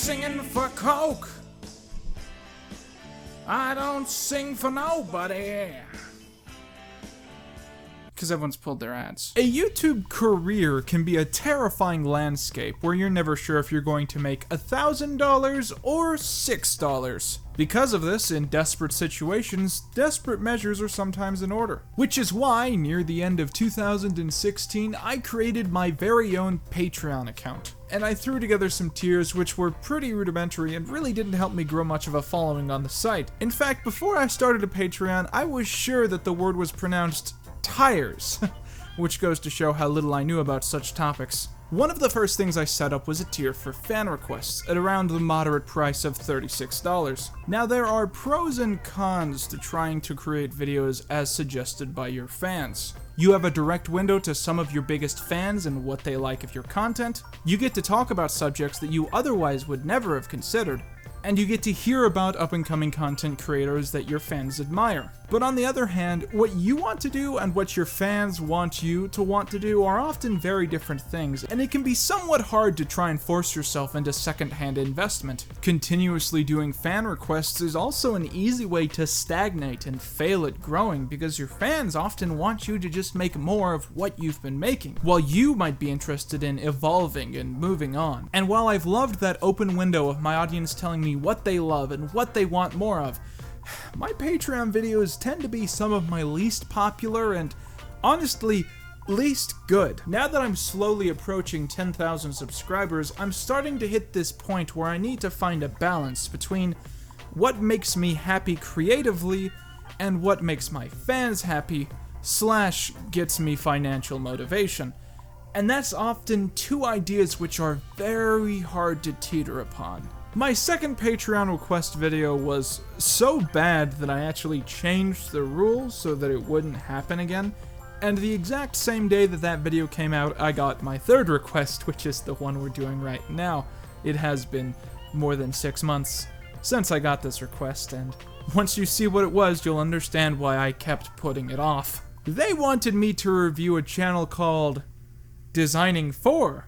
singing for Coke. I don't sing for nobody. Because everyone's pulled their ads. A YouTube career can be a terrifying landscape where you're never sure if you're going to make $1,000 or $6. Because of this, in desperate situations, desperate measures are sometimes in order. Which is why, near the end of 2016, I created my very own Patreon account. And I threw together some tiers which were pretty rudimentary and really didn't help me grow much of a following on the site. In fact, before I started a Patreon, I was sure that the word was pronounced tires, which goes to show how little I knew about such topics. One of the first things I set up was a tier for fan requests at around the moderate price of $36. Now there are pros and cons to trying to create videos as suggested by your fans. You have a direct window to some of your biggest fans and what they like of your content. You get to talk about subjects that you otherwise would never have considered. And you get to hear about up-and-coming content creators that your fans admire. But on the other hand, what you want to do and what your fans want you to want to do are often very different things, and it can be somewhat hard to try and force yourself into second-hand investment. Continuously doing fan requests is also an easy way to stagnate and fail at growing, because your fans often want you to just make more of what you've been making, while you might be interested in evolving and moving on. And while I've loved that open window of my audience telling me what they love and what they want more of, my Patreon videos tend to be some of my least popular and, honestly, least good. Now that I'm slowly approaching 10,000 subscribers, I'm starting to hit this point where I need to find a balance between what makes me happy creatively and what makes my fans happy / gets me financial motivation. And that's often two ideas which are very hard to teeter upon. My second Patreon request video was so bad that I actually changed the rules so that it wouldn't happen again, and the exact same day that that video came out, I got my third request, which is the one we're doing right now. It has been more than 6 months since I got this request, and once you see what it was, you'll understand why I kept putting it off. They wanted me to review a channel called Designing 4,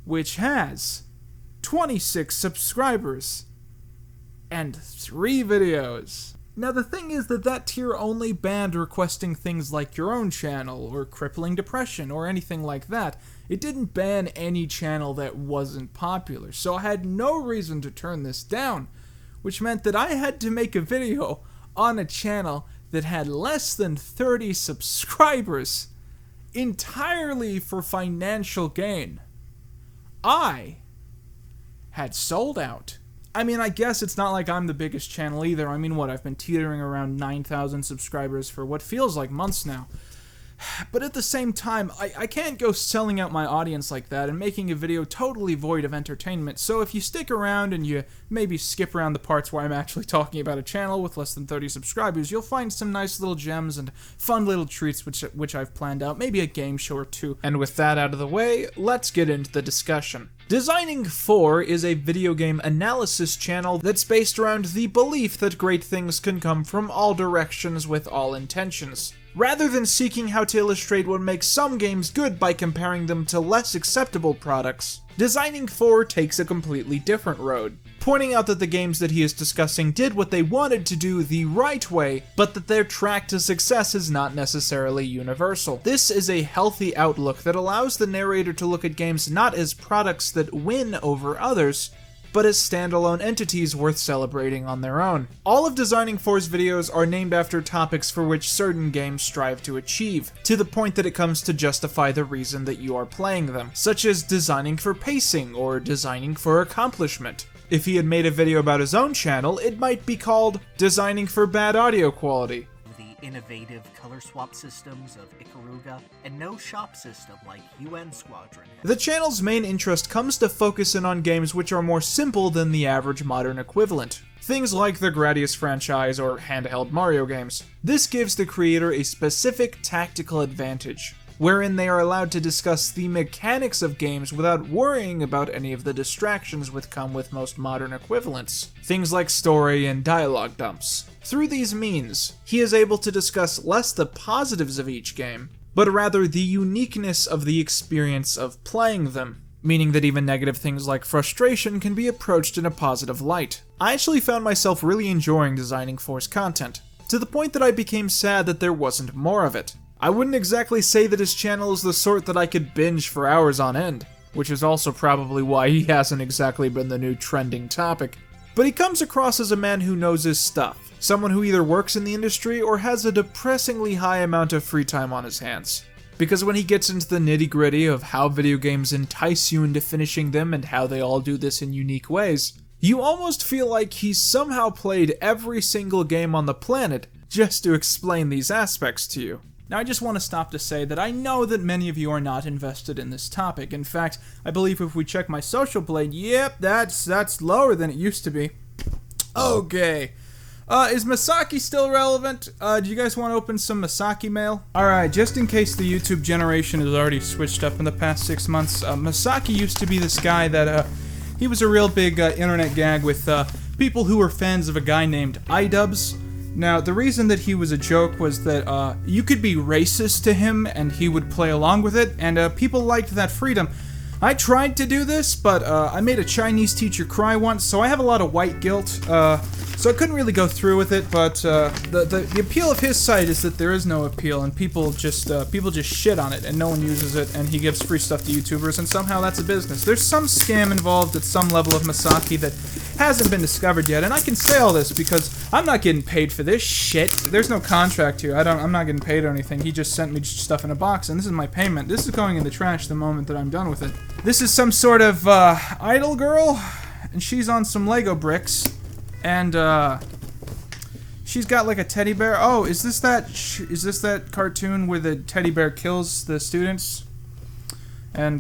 which has 26 subscribers and 3 videos. Now the thing is that tier only banned requesting things like your own channel or crippling depression or anything like that. It didn't ban any channel that wasn't popular, so I had no reason to turn this down, which meant that I had to make a video on a channel that had less than 30 subscribers entirely for financial gain. I had sold out. I mean, I guess it's not like I'm the biggest channel either. I mean, I've been teetering around 9,000 subscribers for what feels like months now. But at the same time, I can't go selling out my audience like that and making a video totally void of entertainment, so if you stick around and you maybe skip around the parts where I'm actually talking about a channel with less than 30 subscribers, you'll find some nice little gems and fun little treats which I've planned out, maybe a game show or two. And with that out of the way, let's get into the discussion. Designing 4 is a video game analysis channel that's based around the belief that great things can come from all directions with all intentions. Rather than seeking how to illustrate what makes some games good by comparing them to less acceptable products, Designing 4 takes a completely different road, pointing out that the games that he is discussing did what they wanted to do the right way, but that their track to success is not necessarily universal. This is a healthy outlook that allows the narrator to look at games not as products that win over others, but as standalone entities worth celebrating on their own. All of Designing 4's videos are named after topics for which certain games strive to achieve, to the point that it comes to justify the reason that you are playing them, such as designing for pacing or designing for accomplishment. If he had made a video about his own channel, it might be called Designing for Bad Audio Quality. The innovative color swap systems of Ikaruga, and no shop system like UN Squadron. The channel's main interest comes to focus in on games which are more simple than the average modern equivalent. Things like the Gradius franchise or handheld Mario games. This gives the creator a specific tactical advantage, wherein they are allowed to discuss the mechanics of games without worrying about any of the distractions which come with most modern equivalents. Things like story and dialogue dumps. Through these means, he is able to discuss less the positives of each game, but rather the uniqueness of the experience of playing them. meaning that even negative things like frustration can be approached in a positive light. I actually found myself really enjoying designing Force content, to the point that I became sad that there wasn't more of it. I wouldn't exactly say that his channel is the sort that I could binge for hours on end, which is also probably why he hasn't exactly been the new trending topic. But he comes across as a man who knows his stuff, someone who either works in the industry or has a depressingly high amount of free time on his hands. Because when he gets into the nitty-gritty of how video games entice you into finishing them and how they all do this in unique ways, you almost feel like he's somehow played every single game on the planet just to explain these aspects to you. Now I just want to stop to say that I know that many of you are not invested in this topic. In fact, I believe if we check my social blade, yep, that's lower than it used to be. Okay. Is Masaki still relevant? Do you guys want to open some Masaki mail? Alright, just in case the YouTube generation has already switched up in the past 6 months, Masaki used to be this guy that, he was a real big internet gag with people who were fans of a guy named iDubbbz. Now, the reason that he was a joke was that you could be racist to him and he would play along with it, and people liked that freedom. I tried to do this, but I made a Chinese teacher cry once, so I have a lot of white guilt, so I couldn't really go through with it, but the appeal of his site is that there is no appeal, and people just shit on it, and no one uses it, and he gives free stuff to YouTubers, and somehow that's a business. There's some scam involved at some level of Masaki that hasn't been discovered yet, and I can say all this because I'm not getting paid for this shit. There's no contract here. I'm not getting paid or anything. He just sent me stuff in a box, and this is my payment. This is going in the trash the moment that I'm done with it. This is some sort of idol girl, and she's on some Lego bricks, and she's got like a teddy bear. Oh, is this that cartoon where the teddy bear kills the students? And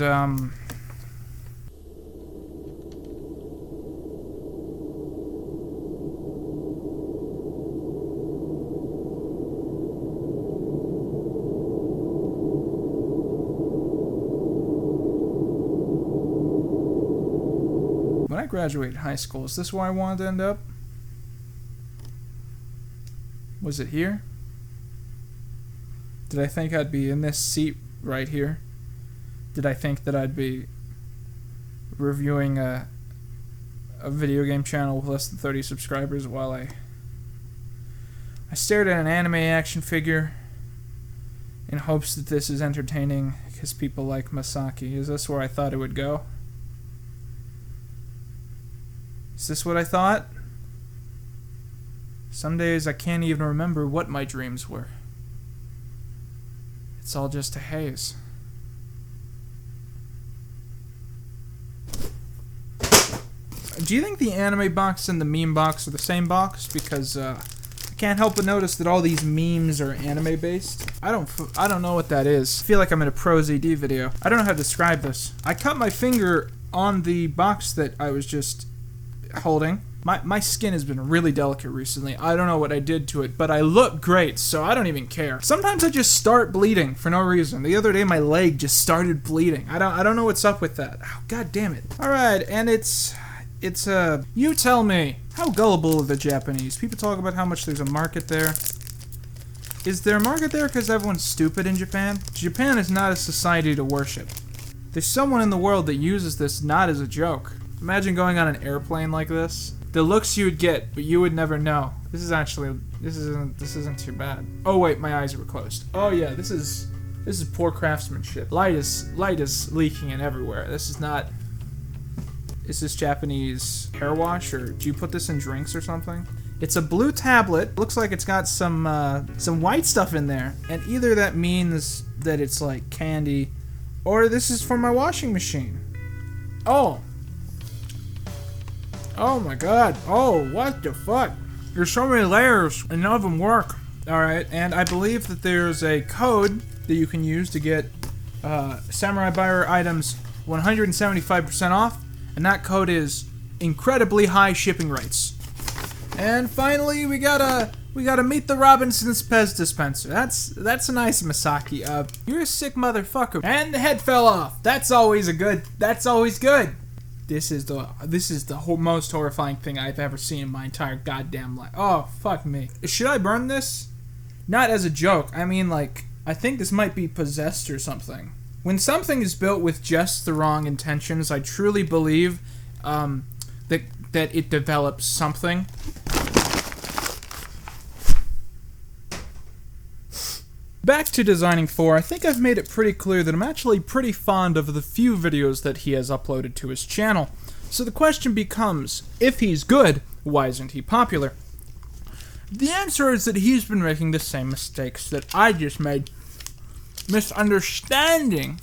when I graduated high school, is this where I wanted to end up? Was it here? Did I think I'd be in this seat right here? Did I think that I'd be reviewing a video game channel with less than 30 subscribers while I stared at an anime action figure in hopes that this is entertaining because people like Masaki? Is this where I thought it would go? Is this what I thought? Some days I can't even remember what my dreams were. It's all just a haze. Do you think the anime box and the meme box are the same box? Because I can't help but notice that all these memes are anime based. I don't know what that is. I feel like I'm in a Pro ZD video. I don't know how to describe this. I cut my finger on the box that I was just holding. My skin has been really delicate recently. I don't know what I did to it, but I look great, so I don't even care. Sometimes I just start bleeding for no reason. The other day my leg just started bleeding. I don't know what's up with that. Oh, god damn it. Alright, and it's you tell me, how gullible are the Japanese? People talk about how much there's a market there. Is there a market there because everyone's stupid in Japan? Japan is not a society to worship. There's someone in the world that uses this not as a joke. Imagine going on an airplane like this. The looks you would get, but you would never know. This isn't too bad. Oh wait, my eyes were closed. Oh yeah, this is poor craftsmanship. Light is leaking in everywhere. Is this Japanese hair wash, or do you put this in drinks or something? It's a blue tablet. Looks like it's got some white stuff in there, and either that means that it's like candy, or this is for my washing machine. Oh my god. Oh, what the fuck? There's so many layers and none of them work. Alright, and I believe that there's a code that you can use to get Samurai Buyer items 175% off, and that code is incredibly high shipping rates. And finally, we gotta meet the Robinson's Pez dispenser. That's a nice Masaki. You're a sick motherfucker. And the head fell off. That's always good. This is the most horrifying thing I've ever seen in my entire goddamn life. Oh, fuck me. Should I burn this? Not as a joke. I mean, like, I think this might be possessed or something. When something is built with just the wrong intentions, I truly believe that it develops something. Back to Designing 4, I think I've made it pretty clear that I'm actually pretty fond of the few videos that he has uploaded to his channel. So the question becomes, if he's good, why isn't he popular? The answer is that he's been making the same mistakes that I just made. Misunderstanding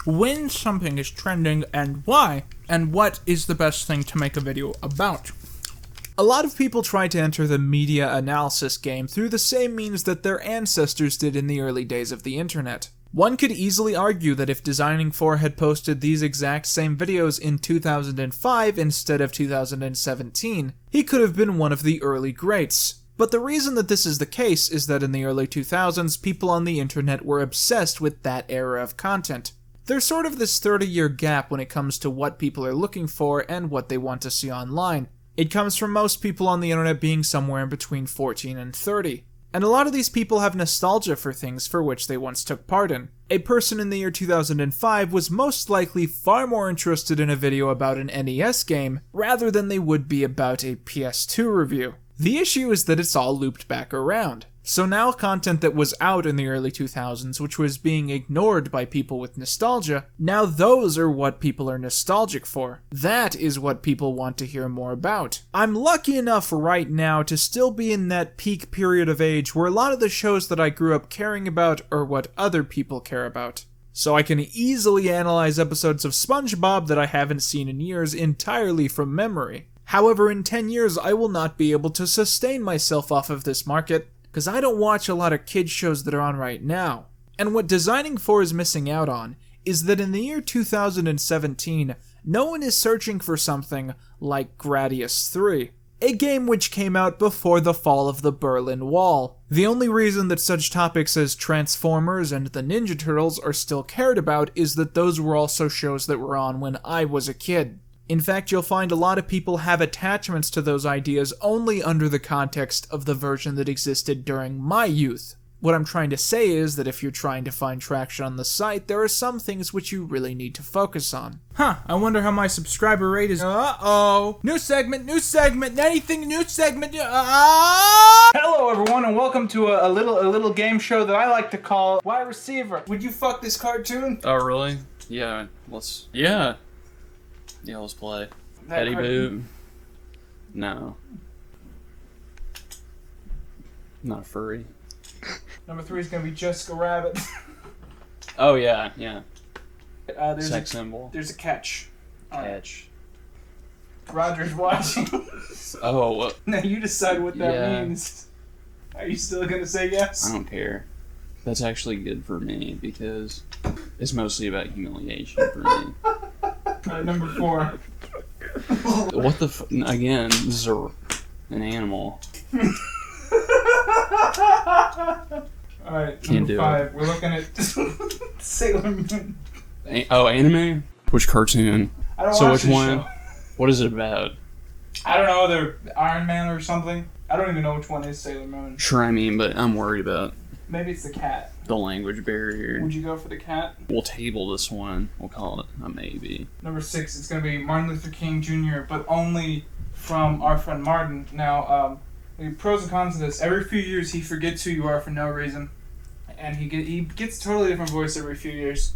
when something is trending and why, and what is the best thing to make a video about. A lot of people try to enter the media analysis game through the same means that their ancestors did in the early days of the internet. One could easily argue that if Designing 4 had posted these exact same videos in 2005 instead of 2017, he could have been one of the early greats. But the reason that this is the case is that in the early 2000s, people on the internet were obsessed with that era of content. There's sort of this 30-year gap when it comes to what people are looking for and what they want to see online. It comes from most people on the internet being somewhere in between 14 and 30. And a lot of these people have nostalgia for things for which they once took part in. A person in the year 2005 was most likely far more interested in a video about an NES game rather than they would be about a PS2 review. The issue is that it's all looped back around. So now content that was out in the early 2000s, which was being ignored by people with nostalgia, now those are what people are nostalgic for. That is what people want to hear more about. I'm lucky enough right now to still be in that peak period of age where a lot of the shows that I grew up caring about are what other people care about. So I can easily analyze episodes of SpongeBob that I haven't seen in years entirely from memory. However, in 10 years I will not be able to sustain myself off of this market, because I don't watch a lot of kids shows that are on right now. And what Designing 4 is missing out on is that in the year 2017, no one is searching for something like Gradius 3, a game which came out before the fall of the Berlin Wall. The only reason that such topics as Transformers and the Ninja Turtles are still cared about is that those were also shows that were on when I was a kid. In fact, you'll find a lot of people have attachments to those ideas only under the context of the version that existed during my youth. What I'm trying to say is that if you're trying to find traction on the site, there are some things which you really need to focus on. I wonder how my subscriber rate is. Uh-oh. New segment, anything, new segment. Hello everyone and welcome to a little game show that I like to call Wide Receiver. Would you fuck this cartoon? Oh, really? Yeah, let's play. Eddie Boot. No. Not a furry. Number 3 is gonna be Jessica Rabbit. Oh, yeah. There's Sex symbol. There's a catch. Catch. Roger's watching. Oh, Now you decide what that means. Are you still gonna say yes? I don't care. That's actually good for me because it's mostly about humiliation for me. Alright, number 4. What the again, this is an animal. Alright, Can't do 5. We're looking at Sailor Moon. Anime? Which cartoon? I don't So watch which this one? show. What is it about? I don't know, they're Iron Man or something. I don't even know which one is Sailor Moon. Sure, I mean, but I'm worried about Maybe it's the cat. the language barrier. Would you go for the cat? We'll table this one. We'll call it a maybe. Number 6, it's going to be Martin Luther King Jr., but only from our friend Martin. Now, the pros and cons of this. Every few years, he forgets who you are for no reason. And he gets a totally different voice every few years.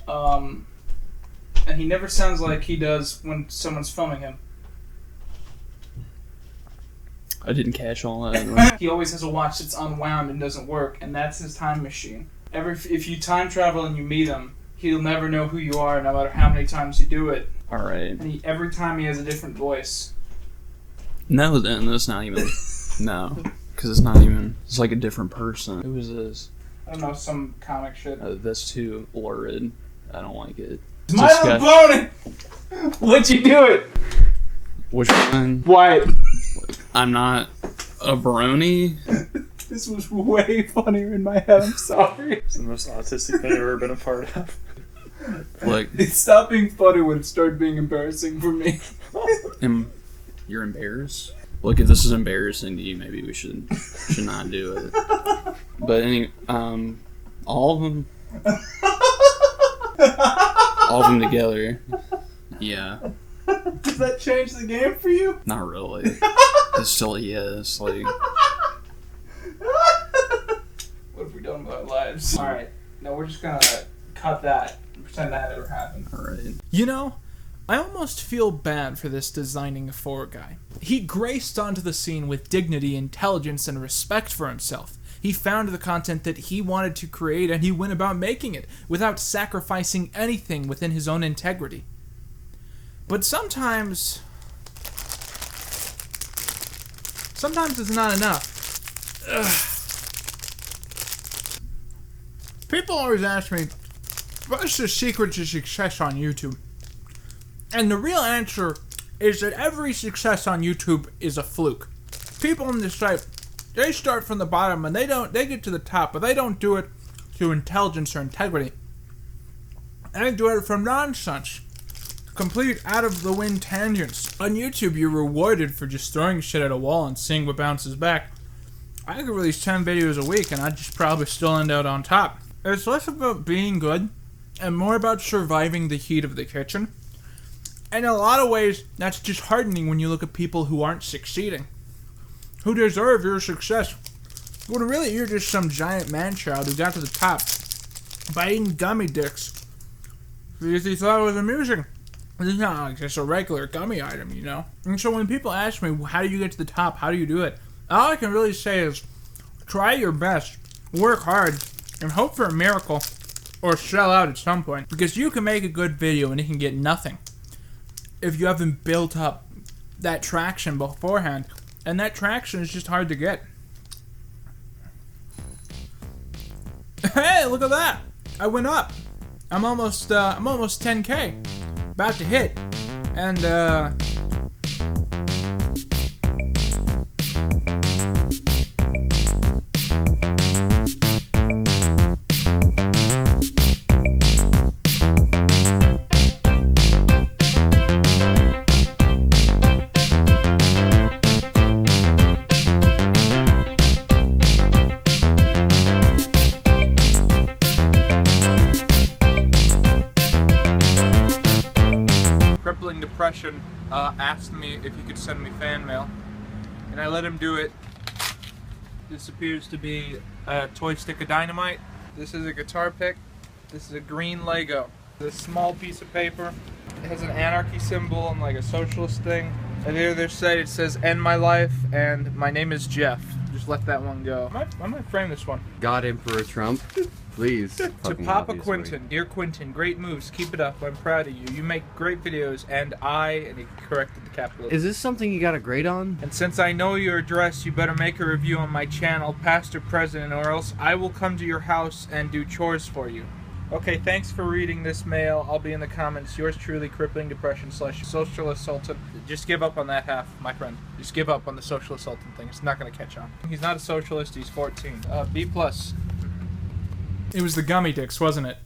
And he never sounds like he does when someone's filming him. I didn't catch all that. He always has a watch that's unwound and doesn't work, and that's his time machine. If you time travel and you meet him, he'll never know who you are no matter how many times you do it. Alright. And every time he has a different voice. No, then that's not even. No. Because it's not even. It's like a different person. Who is this? I don't know, some comic shit. That's too lurid. I don't like it. My opponent! What'd you do it? Which one? Wyatt. I'm not a brony. This was way funnier in my head, I'm sorry. It's the most autistic thing I've ever been a part of. Like, It stopped being funny when it started being embarrassing for me. you're embarrassed? Look, if this is embarrassing to you, maybe we should not do it. But all of them. All of them together. Yeah. Does that change the game for you? Not really. It still is. Like, What have we done with our lives? Alright, no, we're just gonna cut that and pretend that never happened. alright. You know, I almost feel bad for this designing a 4 guy. He graced onto the scene with dignity, intelligence, and respect for himself. He found the content that he wanted to create and he went about making it without sacrificing anything within his own integrity. But sometimes it's not enough. Ugh. People always ask me, what's the secret to success on YouTube? And the real answer is that every success on YouTube is a fluke. People on this site, they start from the bottom and they get to the top, but they don't do it through intelligence or integrity. They do it from nonsense. Complete out of the wind tangents. On YouTube, you're rewarded for just throwing shit at a wall and seeing what bounces back. I could release 10 videos a week and I'd just probably still end out on top. It's less about being good and more about surviving the heat of the kitchen. And in a lot of ways, that's disheartening when you look at people who aren't succeeding, who deserve your success, when really you're just some giant man-child who got to the top by eating gummy dicks because he thought it was amusing. It's not like just a regular gummy item, you know? And so when people ask me, how do you get to the top, how do you do it? All I can really say is, try your best, work hard, and hope for a miracle, or sell out at some point. Because you can make a good video and it can get nothing if you haven't built up that traction beforehand. And that traction is just hard to get. Hey, look at that! I went up. I'm almost 10K. About to hit. And Crippling Depression asked me if he could send me fan mail, and I let him do it. This appears to be a toy stick of dynamite. This is a guitar pick. This is a green Lego. This small piece of paper. It has an anarchy symbol and like a socialist thing. And the other side it says "End my life" and "My name is Jeff." Just let that one go. I might frame this one. God Emperor Trump, please. To fucking Papa obviously. Quentin, dear Quentin, great moves. Keep it up. I'm proud of you. You make great videos, and he corrected the capital. Is this something you got a grade on? And since I know your address, you better make a review on my channel, Past or President, or else I will come to your house and do chores for you. Okay, thanks for reading this mail. I'll be in the comments. Yours truly, Crippling Depression / Social Assaultant. Just give up on that half, my friend. Just give up on the social assaultant thing. It's not going to catch on. He's not a socialist. He's 14. B+. It was the gummy dicks, wasn't it?